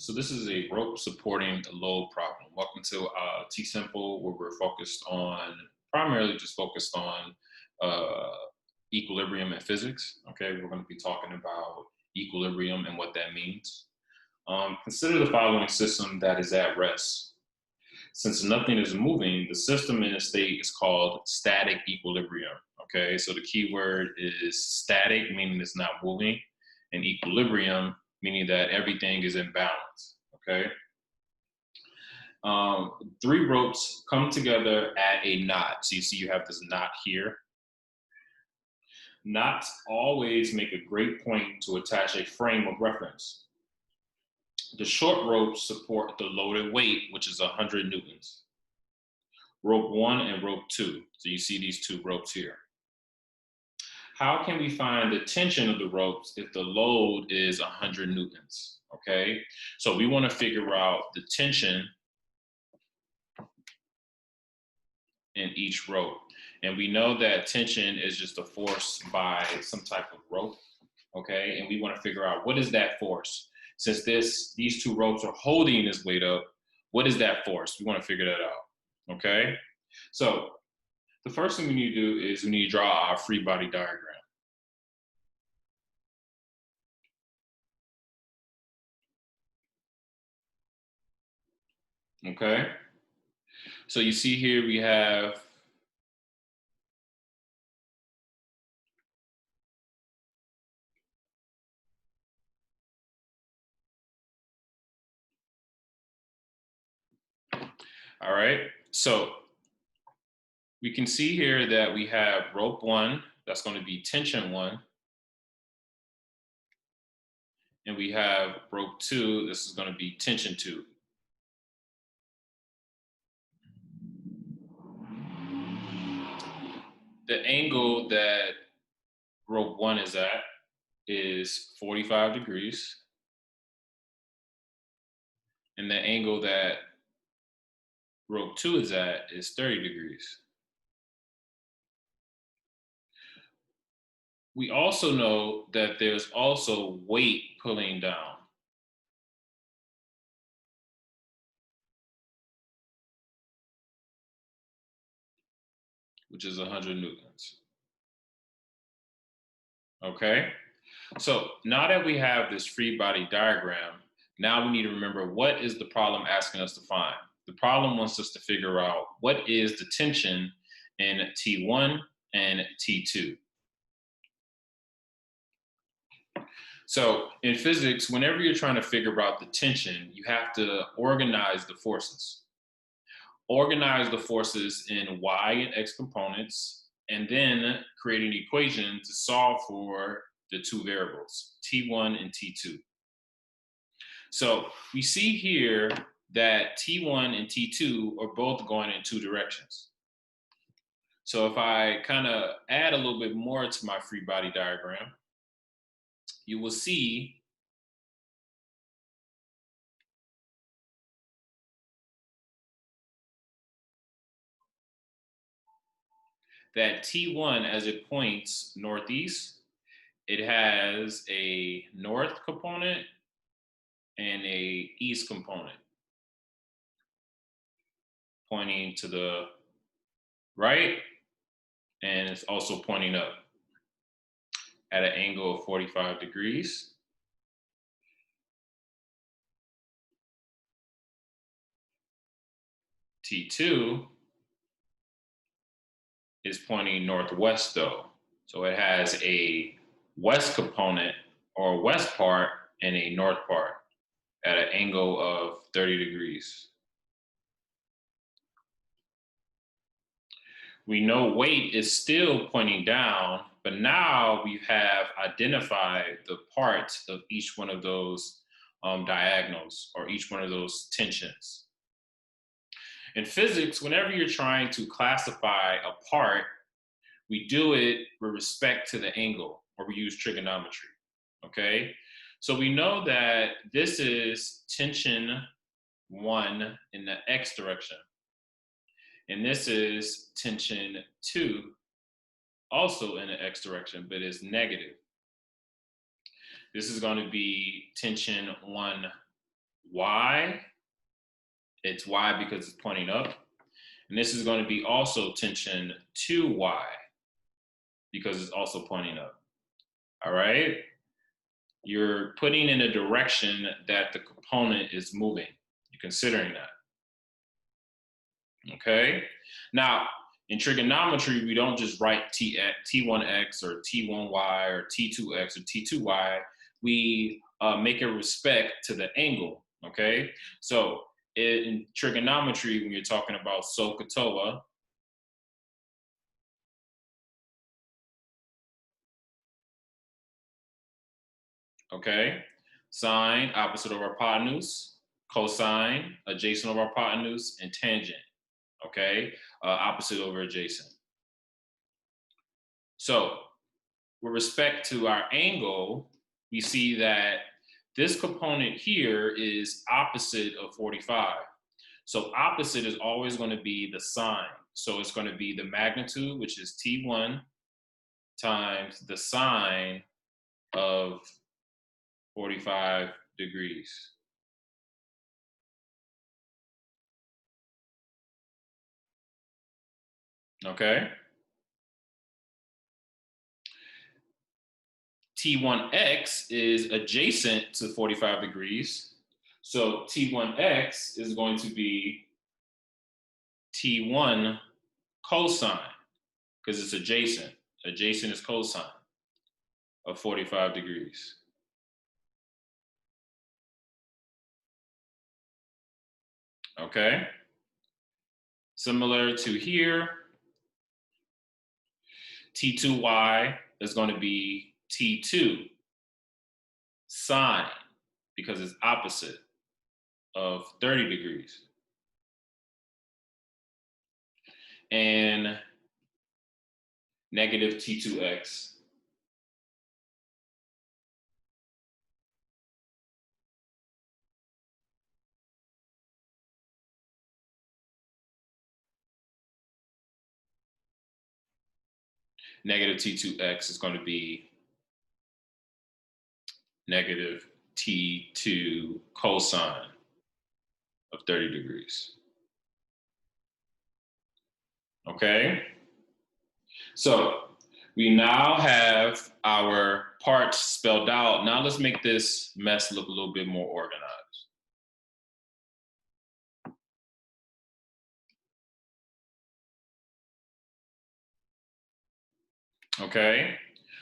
So this is a rope supporting a load problem. Welcome to T-Simple, where we're primarily just focused on uh, equilibrium and physics. Okay, we're going to be talking about equilibrium and what that means. Consider the following system that is at rest. Since nothing is moving, the system in a state is called static equilibrium. Okay, so the key word is static, meaning it's not moving, and equilibrium, meaning that everything is in balance. Okay. Three ropes come together at a knot. So you see, you have this knot here. Knots always make a great point to attach a frame of reference. The short ropes support the loaded weight, which is 100 newtons. Rope 1 and rope 2. So you see these two ropes here. How can we find the tension of the ropes if the load is 100 newtons? Okay, so we want to figure out the tension in each rope. And we know that tension is just a force by some type of rope. Okay, and we want to figure out what is that force. Since these two ropes are holding this weight up, what is that force? We want to figure that out. Okay, so the first thing we need to do is we need to draw our free body diagram. Okay, so you see here we have all right, so we can see here that we have rope 1, that's going to be tension 1. And we have rope 2, this is going to be tension 2. The angle that rope 1 is at is 45 degrees. And the angle that rope 2 is at is 30 degrees. We also know that there's also weight pulling down. Which is 100 newtons. Okay, so now that we have this free body diagram, now we need to remember, what is the problem asking us to find? The problem wants us to figure out what is the tension in T1 and T2. So in physics, whenever you're trying to figure out the tension, you have to organize the forces. Organize the forces in y and x components, and then create an equation to solve for the two variables, T1 and T2. So we see here that T1 and T2 are both going in two directions. So if I kind of add a little bit more to my free body diagram, you will see that T1, as it points northeast, it has a north component and a east component pointing to the right, and it's also pointing up at an angle of 45 degrees. T2 is pointing northwest though. So it has a west component or west part and a north part at an angle of 30 degrees. We know weight is still pointing down, but now we have identified the parts of each one of those diagonals or each one of those tensions. In physics, whenever you're trying to classify a part, we do it with respect to the angle, or we use trigonometry, okay? So we know that this is tension 1 in the x direction, and this is tension 2 also in the x direction, but it's negative. This is going to be tension 1 y. It's y because it's pointing up. And this is going to be also tension 2y because it's also pointing up. All right? You're putting in a direction that the component is moving. You're considering that. Okay? Now, in trigonometry, we don't just write T1x or T1y or T2x or T2y. We make a respect to the angle. Okay? So in trigonometry, when you're talking about SOHCAHTOA, okay, sine, opposite of hypotenuse, cosine, adjacent over hypotenuse, and tangent, okay, opposite over adjacent. So with respect to our angle, we see that this component here is opposite of 45. So opposite is always going to be the sine. So it's going to be the magnitude, which is T1 times the sine of 45 degrees. Okay? T1x is adjacent to 45 degrees. So T1x is going to be T1 cosine because it's adjacent. Adjacent is cosine of 45 degrees. Okay? Similar to here, T2y is going to be T2 sine because it's opposite of 30 degrees. And negative T2x negative T2x is going to be negative T2 cosine of 30 degrees. Okay? So we now have our parts spelled out. Now let's make this mess look a little bit more organized. Okay?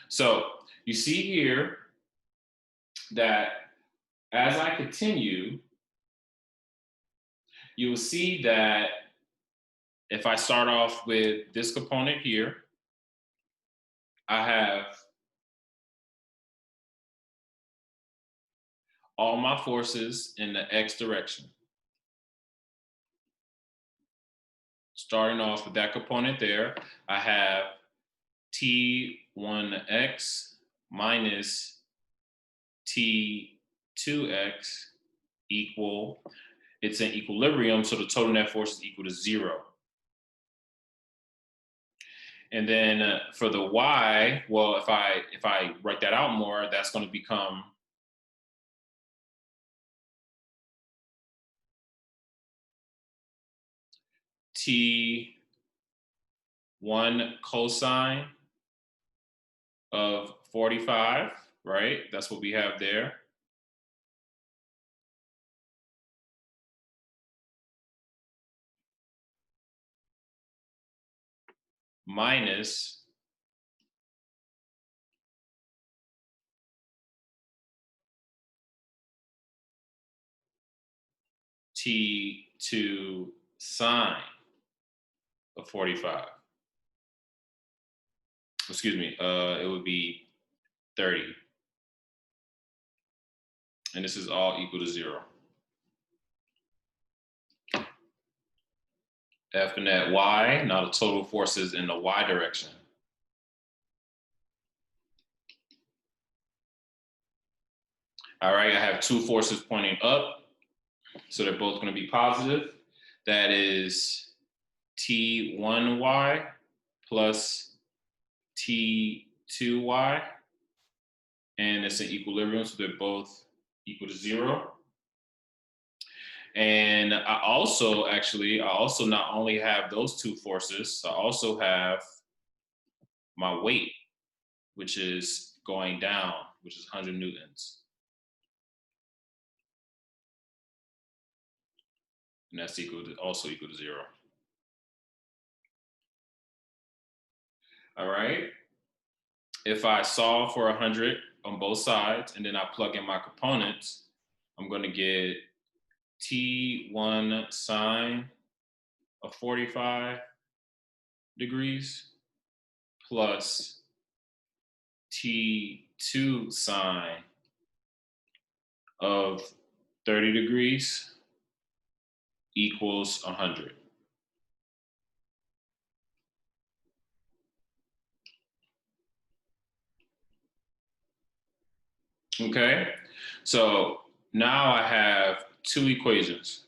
So you see here that as I continue, you will see that if I start off with this component here, I have all my forces in the x direction. Starting off with that component there, I have T1x minus T2x equal, it's in equilibrium, so the total net force is equal to 0. And then for the y, well, if I write that out more, that's going to become T1 cosine of 45, right? That's what we have there. Minus T2 sine of 45. Excuse me, it would be 30. And this is all equal to 0. F and at y, now the total forces in the y direction. All right, I have two forces pointing up, so they're both going to be positive. That is T1y plus T2y, and it's in equilibrium, so they're both equal to 0. And I also not only have those two forces, I also have my weight, which is going down, which is 100 newtons. And that's also equal to 0. All right. If I solve for 100 on both sides and then I plug in my components, I'm going to get T1 sine of 45 degrees plus T2 sine of 30 degrees equals 100. Okay, so now I have two equations.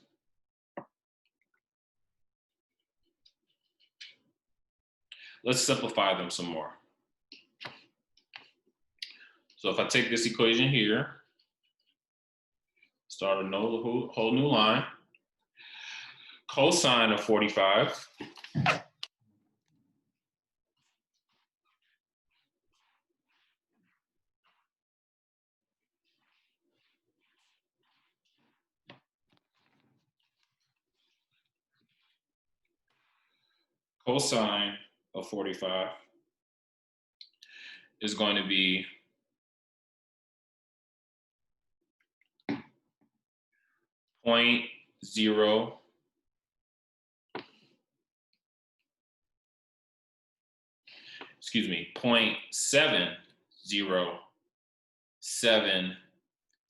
Let's simplify them some more. So if I take this equation here, start a whole new line, cosine of 45 cosine of 45 is going to be 0.0 excuse me, 0.707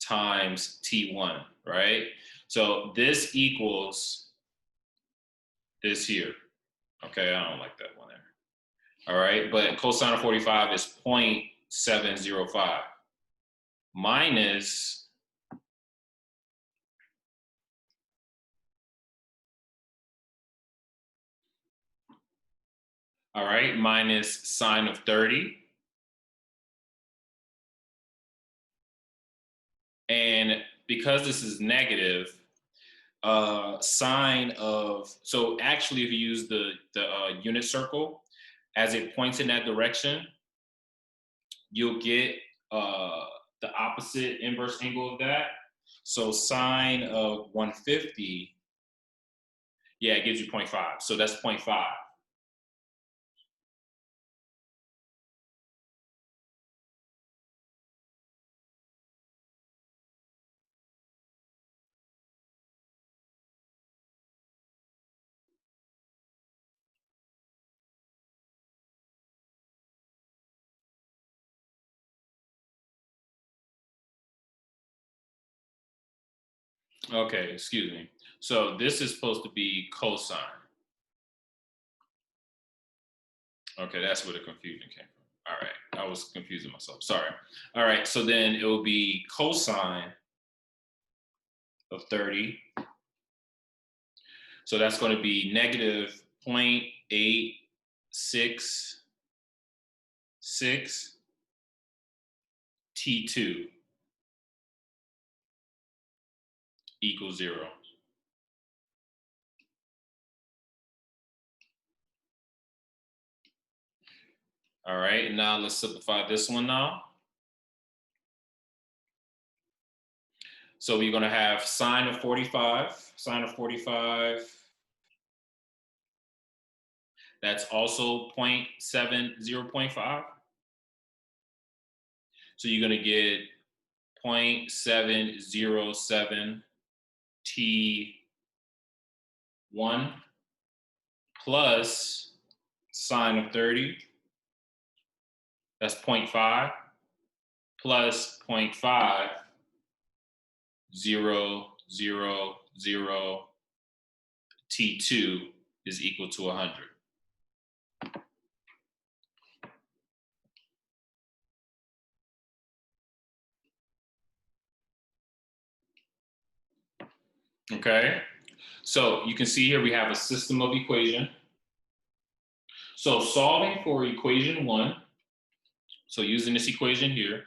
times T1, right? So this equals this here. Okay, I don't like that one there. All right, but cosine of 45 is 0.705 minus minus sine of 30. And because this is negative, sine of, so actually if you use the unit circle, as it points in that direction, you'll get the opposite inverse angle of that. So sine of 150, yeah, it gives you 0.5. So that's 0.5. Okay, excuse me. So this is supposed to be cosine. Okay, that's where the confusion came from. All right, I was confusing myself. Sorry. All right, so then it will be cosine of 30. So that's going to be negative 0.866 T2 equals 0. All right, and now let's simplify this one now. So we're going to have sine of 45. Sine of 45, that's also 0.5. So you're going to get 0.707 T1 plus sine of 30. That's 0.5 plus 0.5, 0, 0, 0, T2 is equal to 100. Okay, so you can see here we have a system of equation. So solving for equation 1, so using this equation here,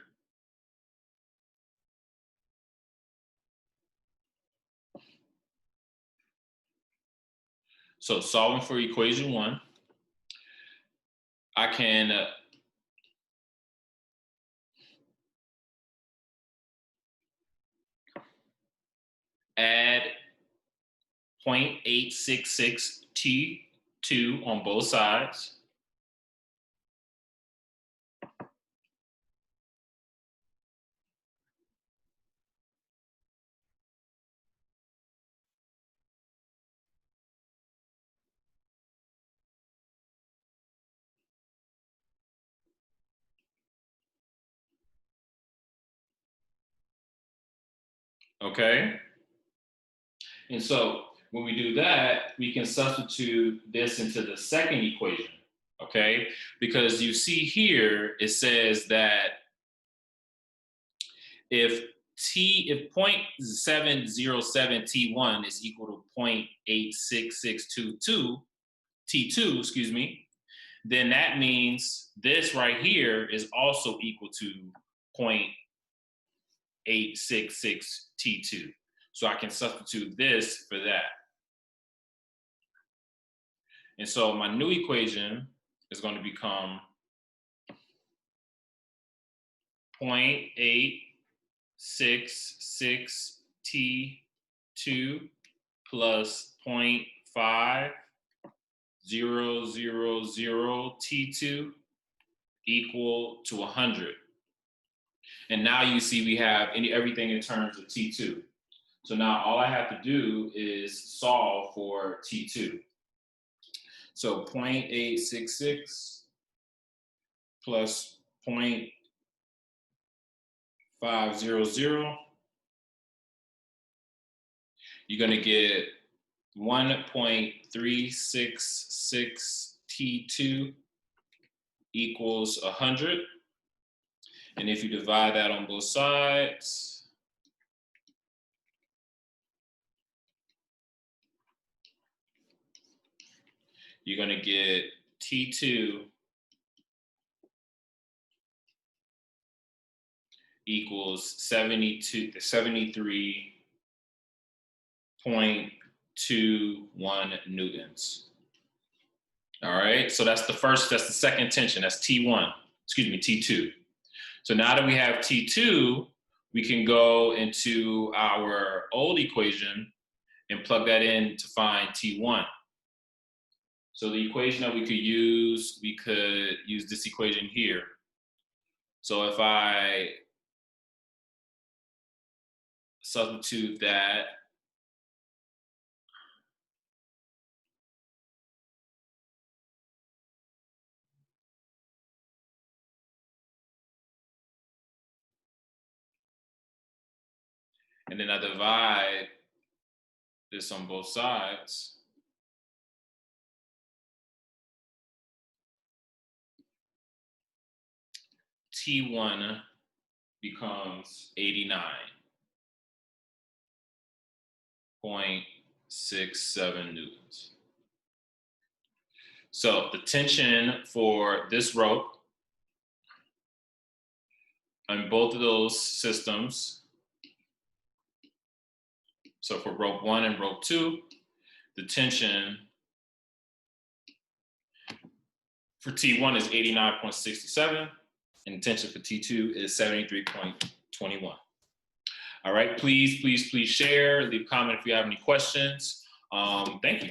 So solving for equation 1, I can add 0.866 T2 on both sides. Okay. And so when we do that, we can substitute this into the second equation. Okay. Because you see here, it says that if 0.707 T1 is equal to 0.86622 T2, excuse me, then that means this right here is also equal to 0.866 T2. So I can substitute this for that. And so my new equation is going to become 0.866 T2 plus 0.5000 T2 equal to 100. And now you see we have everything in terms of T2. So now all I have to do is solve for T2. So 0.866 plus 0.500, you're going to get 1.366 T2 equals 100. And if you divide that on both sides, you're going to get T2 equals 73.21 newtons. All right, so that's the second tension, that's T1, excuse me, T2. So now that we have T2, we can go into our old equation and plug that in to find T1. So the equation that we could use this equation here. So if I substitute that, and then I divide this on both sides, T1 becomes 89.67 newtons. So the tension for this rope on both of those systems, so for rope 1 and rope 2, the tension for T1 is 89.67, and the tension for T2 is 73.21. All right, please share, leave a comment if you have any questions. Thank you.